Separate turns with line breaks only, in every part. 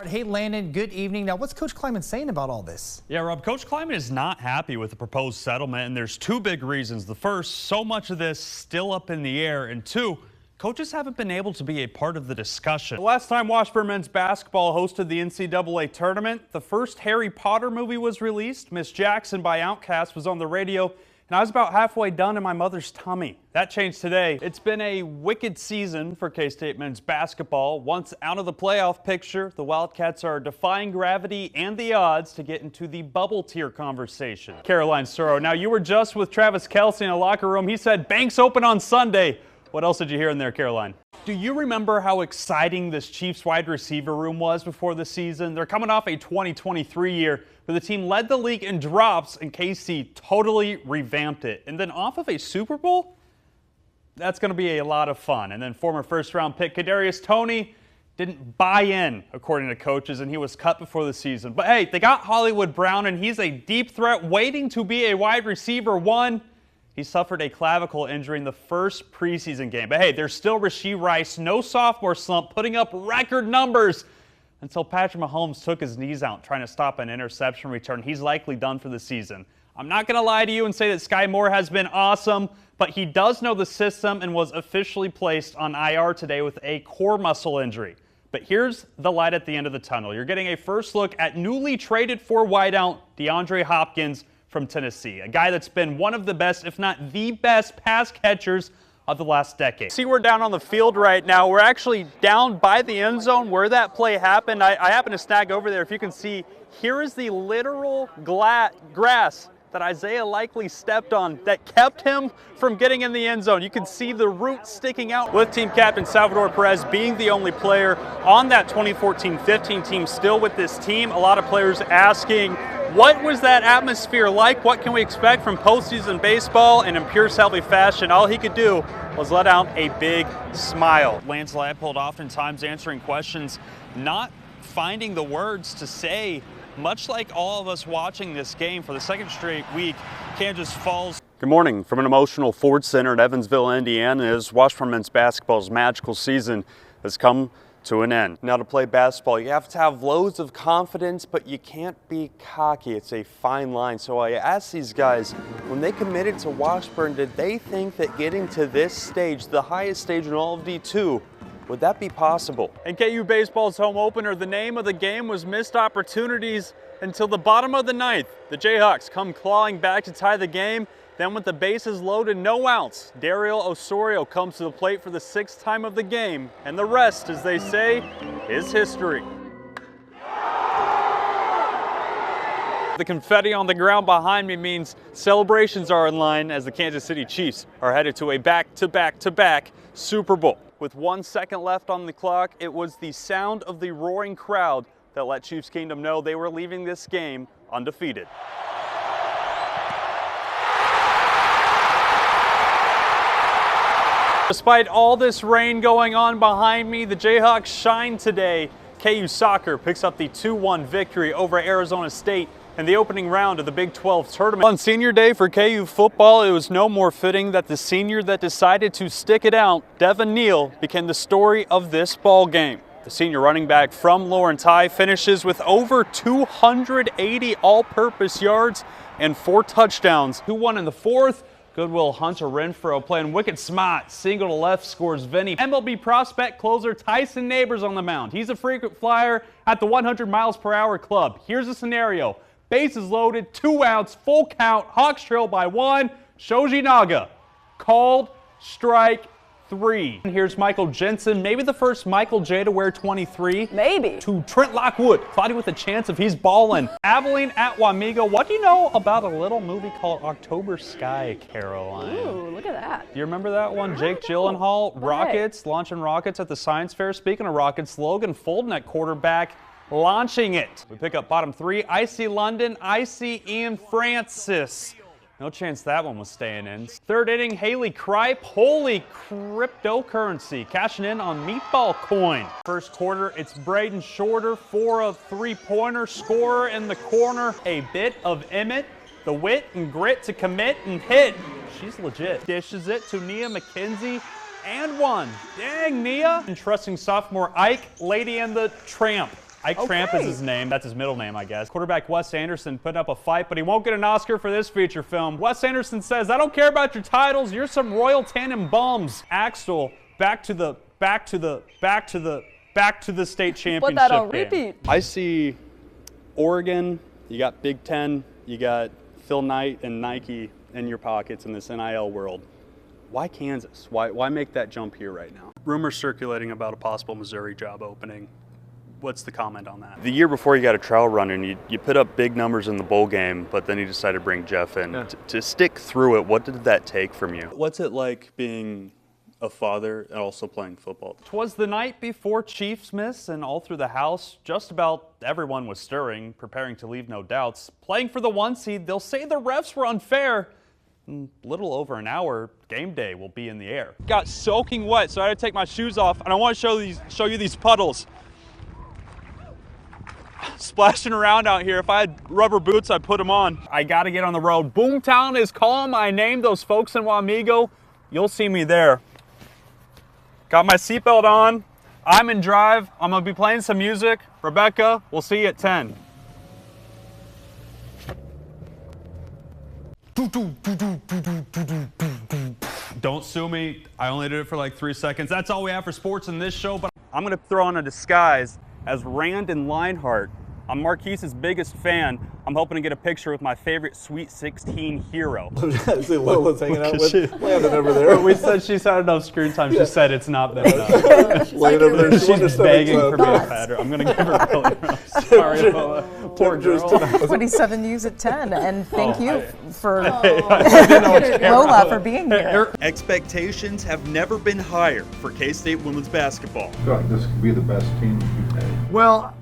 Hey Landon, good evening. Now what's Coach Kleiman saying about all this?
Yeah, Rob, Coach Kleiman is not happy with the proposed settlement, and there's two big reasons. The first, so much of this still up in the air, and two, coaches haven't been able to be a part of the discussion. The last time Washburn men's basketball hosted the NCAA tournament, the first Harry Potter movie was released. Miss Jackson by Outkast was on the radio, and I was about halfway done in my mother's tummy. That changed today. It's been a wicked season for K-State men's basketball. Once out of the playoff picture, the Wildcats are defying gravity and the odds to get into the bubble tier conversation. Caroline Soro, now you were just with Travis Kelce in a locker room. He said, "Banks open on Sunday." What else did you hear in there, Caroline? Do you remember how exciting this Chiefs wide receiver room was before the season? They're coming off a 2023 year where the team led the league in drops and KC totally revamped it. And then off of a Super Bowl? That's going to be a lot of fun. And then former first-round pick Kadarius Toney didn't buy in, according to coaches, and he was cut before the season. But hey, they got Hollywood Brown, and he's a deep threat waiting to be a wide receiver one. He suffered a clavicle injury in the first preseason game. But hey, there's still Rashee Rice, no sophomore slump, putting up record numbers until Patrick Mahomes took his knees out trying to stop an interception return. He's likely done for the season. I'm not going to lie to you and say that Sky Moore has been awesome, but he does know the system and was officially placed on IR today with a core muscle injury. But here's the light at the end of the tunnel. You're getting a first look at newly traded for wideout DeAndre Hopkins from Tennessee, a guy that's been one of the best, if not the best, pass catchers of the last decade. See, we're down on the field right now. We're actually down by the end zone where that play happened. I happen to snag over there. If you can see, here is the literal grass that Isaiah likely stepped on that kept him from getting in the end zone. You can see the roots sticking out, with team captain Salvador Perez being the only player on that 2014-15 team still with this team. A lot of players asking, what was that atmosphere like? What can we expect from postseason baseball? And in pure Selby fashion, all he could do was let out a big smile. Lance Leipold oftentimes answering questions, not finding the words to say, much like all of us watching this game for the second straight week. Kansas Falls. Good morning from an emotional Ford Center in Evansville, Indiana, as Washburn men's basketball's magical season has come to an end. Now, to play basketball, you have to have loads of confidence, but you can't be cocky. It's a fine line. So I asked these guys, when they committed to Washburn, did they think that getting to this stage, the highest stage in all of D2, would that be possible? In KU baseball's home opener, the name of the game was missed opportunities until the bottom of the ninth. The Jayhawks come clawing back to tie the game. Then with the bases loaded, no outs, Daryl Osorio comes to the plate for the sixth time of the game. And the rest, as they say, is history. The confetti on the ground behind me means celebrations are in line as the Kansas City Chiefs are headed to a back-to-back-to-back Super Bowl. With 1 second left on the clock, it was the sound of the roaring crowd that let Chiefs Kingdom know they were leaving this game undefeated. Despite all this rain going on behind me, the Jayhawks shine today. KU soccer picks up the 2-1 victory over Arizona State in the opening round of the Big 12 tournament. On senior day for KU football, it was no more fitting that the senior that decided to stick it out, Devin Neal, became the story of this ball game. The senior running back from Lawrence High finishes with over 280 all-purpose yards and 4 touchdowns. Who won in the fourth? Goodwill Hunter Renfro playing wicked smart. Single to left scores Vinny. MLB prospect closer Tyson Neighbors on the mound. He's a frequent flyer at the 100 miles per hour club. Here's a scenario. Bases loaded, 2 outs, full count. Hawks trail by 1. Shoji Naga. Called strike 3. And here's Michael Jensen, maybe the first Michael J to wear 23.
Maybe.
To Trent Lockwood, Cloudy with a chance if he's ballin'. Abilene at Wamego. What do you know about a little movie called October Sky, Caroline?
Ooh, look at that.
Do you remember that one? Jake Gyllenhaal, Rockets, launching rockets at the science fair. Speaking of rockets, Logan Folden at quarterback, launching it. We pick up bottom 3. IC London, IC Ian Francis. No chance that one was staying in. Third inning, Haley Kripe. Holy cryptocurrency. Cashing in on Meatball Coin. First quarter, it's Braden Shorter for a 3-pointer. Scorer in the corner. A bit of Emmett. The wit and grit to commit and hit. She's legit. Dishes it to Nia McKenzie. And one. Dang, Nia. Entrusting sophomore Ike, Lady and the Tramp. Ike Tramp is his name. That's his middle name, I guess. Quarterback Wes Anderson putting up a fight, but he won't get an Oscar for this feature film. Wes Anderson says, "I don't care about your titles. You're some Royal Tandem bums." Axel, back to the state championship
Put that on
game.
repeat.
I see Oregon. You got Big Ten. You got Phil Knight and Nike in your pockets in this NIL world. Why Kansas? Why make that jump here right now? Rumors circulating about a possible Missouri job opening. What's the comment on that? The year before you got a trial run and you put up big numbers in the bowl game, but then you decided to bring Jeff in. Yeah. To stick through it, what did that take from you? What's it like being a father and also playing football? 'Twas the night before Chiefs miss, and all through the house, just about everyone was stirring, preparing to leave no doubts. Playing for the 1 seed, they'll say the refs were unfair. In little over an hour, game day will be in the air. Got soaking wet, so I had to take my shoes off, and I want to show you these puddles. Splashing around out here. If I had rubber boots, I'd put them on. I gotta get on the road. Boomtown is calling my name. Those folks in Wamego, you'll see me there. Got my seatbelt on. I'm in drive. I'm gonna be playing some music. Rebecca, we'll see you at 10. Don't sue me. I only did it for like 3 seconds. That's all we have for sports in this show, but I'm gonna throw on a disguise as Landon Reinhardt. I'm Marquise's biggest fan. I'm hoping to get a picture with my favorite Sweet 16 hero.
See Lola's hanging out with Landon over there.
We said she's had enough screen time. She said it's not been enough.
Landon over there.
She's begging for me to pat her. I'm going to give her a billion. Sorry, Lola. Poor girl.
27 News at 10, and thank you for Lola for being here.
Expectations have never been higher for K-State women's basketball.
I feel like this could be the best team you've had.
Well,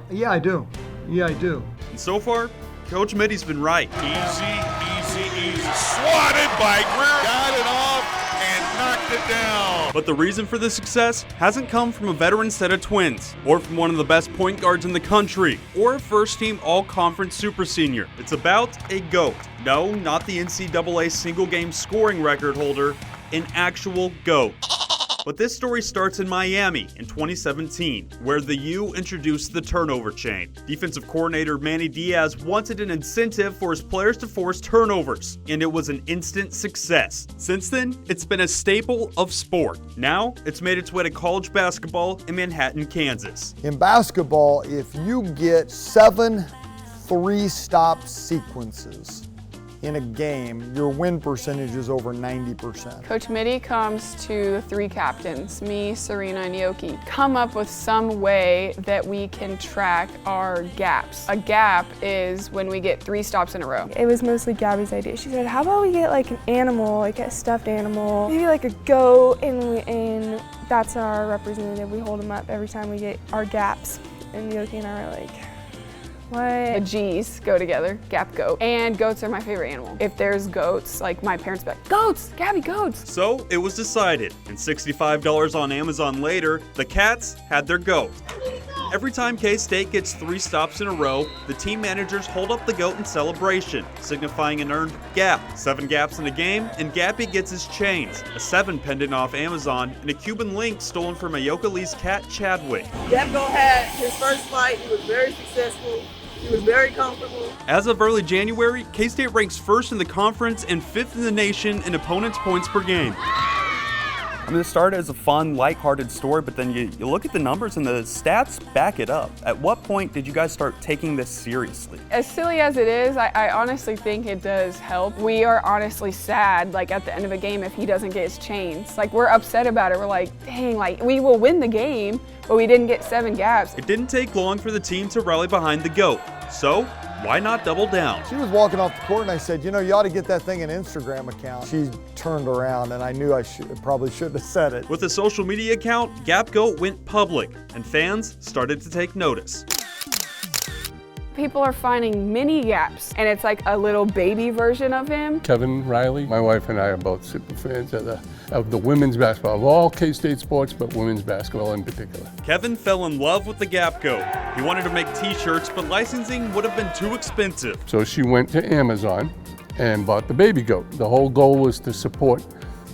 yeah, I do. Yeah, I do.
And so far, Coach Mitty's been right.
Easy. Swatted by Greer. Got it off and knocked it down.
But the reason for the success hasn't come from a veteran set of twins, or from one of the best point guards in the country, or a first-team all-conference super senior. It's about a GOAT. No, not the NCAA single-game scoring record holder, an actual GOAT. But this story starts in Miami in 2017, where the U introduced the turnover chain. Defensive coordinator Manny Diaz wanted an incentive for his players to force turnovers, and it was an instant success. Since then, it's been a staple of sport. Now, it's made its way to college basketball in Manhattan, Kansas.
In basketball, if you get 7 3-stop sequences in a game, your win percentage is over 90%.
Coach Mitty comes to the 3 captains, me, Serena, and Yoki, come up with some way that we can track our gaps. A gap is when we get 3 stops in a row.
It was mostly Gabby's idea. She said, how about we get like an animal, like a stuffed animal, maybe like a goat, and that's our representative. We hold him up every time we get our gaps. And Yoki and I were like, what?
The G's go together, gap goat. And goats are my favorite animal. If there's goats, like my parents be like, goats, Gabby, goats.
So it was decided, and $65 on Amazon later, the Cats had their goat. Every time K-State gets 3 stops in a row, the team managers hold up the goat in celebration, signifying an earned gap. 7 gaps in a game, and Gappy gets his chains, a 7 pendant off Amazon, and a Cuban link stolen from a Yokalese cat, Chadwick.
That goat had his first fight. He was very successful. He was very comfortable.
As of early January, K-State ranks 1st in the conference and 5th in the nation in opponents' points per game. I mean, it started as a fun, lighthearted story, but then you look at the numbers and the stats back it up. At what point did you guys start taking this seriously?
As silly as it is, I honestly think it does help. We are honestly sad, like at the end of a game, if he doesn't get his chains. Like, we're upset about it. We're like, dang, like we will win the game, but we didn't get 7 gaps.
It didn't take long for the team to rally behind the GOAT. So, why not double down?
She was walking off the court and I said, you know, you ought to get that thing an Instagram account. She turned around and I knew I probably shouldn't have said it.
With a social media account, Gap Goat went public and fans started to take notice.
People are finding mini gaps, and it's like a little baby version of him.
Kevin Riley, my wife and I are both super fans of the women's basketball, of all K-State sports, but women's basketball in particular.
Kevin fell in love with the Gap Goat. He wanted to make t-shirts, but licensing would have been too expensive.
So she went to Amazon and bought the baby goat. The whole goal was to support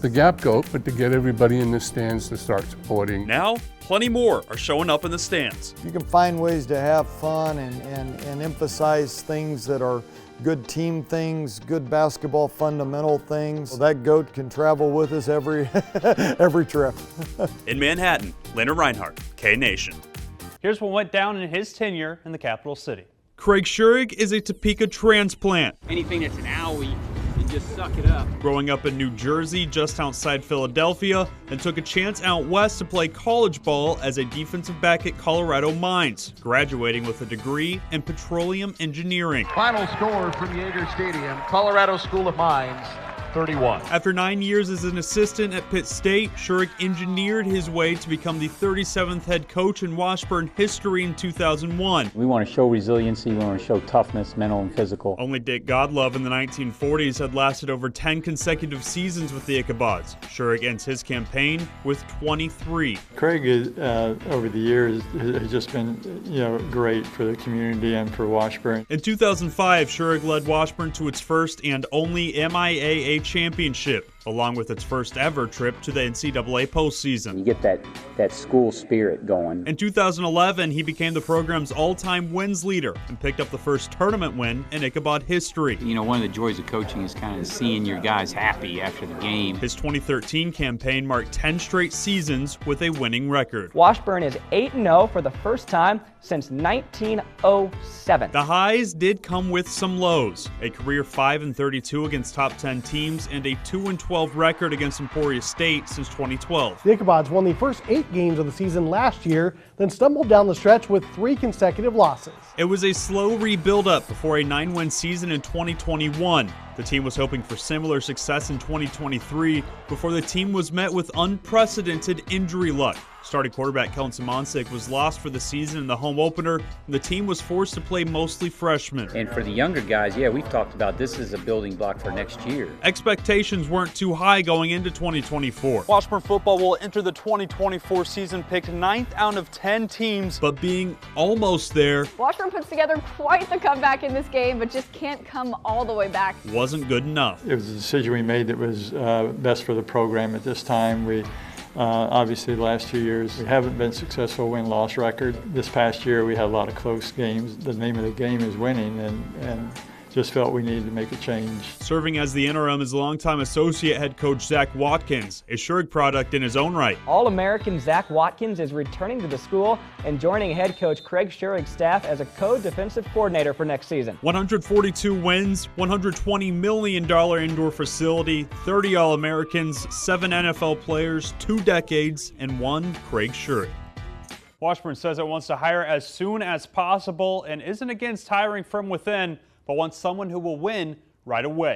the gap goat, but to get everybody in the stands to start supporting.
Now, plenty more are showing up in the stands.
You can find ways to have fun and emphasize things that are good team things, good basketball fundamental things. So that goat can travel with us every trip.
In Manhattan, Landon Reinhardt, K-Nation. Here's what went down in his tenure in the capital city. Craig Schurig is a Topeka transplant.
Anything that's an owie, you just suck it up.
Growing up in New Jersey, just outside Philadelphia, and took a chance out west to play college ball as a defensive back at Colorado Mines, graduating with a degree in petroleum engineering.
Final score from Yager Stadium, Colorado School of Mines, 31.
After 9 years as an assistant at Pitt State, Schurig engineered his way to become the 37th head coach in Washburn history in 2001.
We want to show resiliency, we want to show toughness, mental and physical.
Only Dick Godlove in the 1940s had lasted over 10 consecutive seasons with the Ichabods. Schurig ends his campaign with 23.
Craig is, over the years has just been great for the community and for Washburn.
In 2005, Schurig led Washburn to its first and only MIAA championship, along with its first ever trip to the NCAA postseason.
You get that school spirit going.
In 2011, he became the program's all-time wins leader and picked up the first tournament win in Ichabod history.
You know, one of the joys of coaching is kind of seeing your guys happy after the game.
His 2013 campaign marked 10 straight seasons with a winning record.
Washburn is 8-0 for the first time since 1907.
The highs did come with some lows. A career 5-32 against top 10 teams and a 2-12 record against Emporia State since 2012.
The Ichabods won the first 8 games of the season last year, then stumbled down the stretch with 3 consecutive losses.
It was a slow rebuild-up before a 9-win season in 2021. The team was hoping for similar success in 2023 before the team was met with unprecedented injury luck. Starting quarterback Kellen Simoncic was lost for the season in the home opener, and the team was forced to play mostly freshmen.
And for the younger guys, we've talked about this as a building block for next year.
Expectations weren't too high going into 2024. Washburn football will enter the 2024 season picked 9th out of 10 teams, but being almost there.
Washburn puts together quite the comeback in this game, but just can't come all the way back.
Wasn't good enough.
It was a decision we made that was best for the program at this time. Obviously, the last 2 years, we haven't been successful win-loss record. This past year, we had a lot of close games. The name of the game is winning, and just felt we needed to make a change.
Serving as the interim is longtime associate head coach Zach Watkins, a Schurig product in his own right.
All-American Zach Watkins is returning to the school and joining head coach Craig Schurig's staff as a co-defensive coordinator for next season.
142 wins, $120 million indoor facility, 30 All-Americans, 7 NFL players, 2 decades, and 1 Craig Schurig. Washburn says it wants to hire as soon as possible and isn't against hiring from within, but wants someone who will win right away.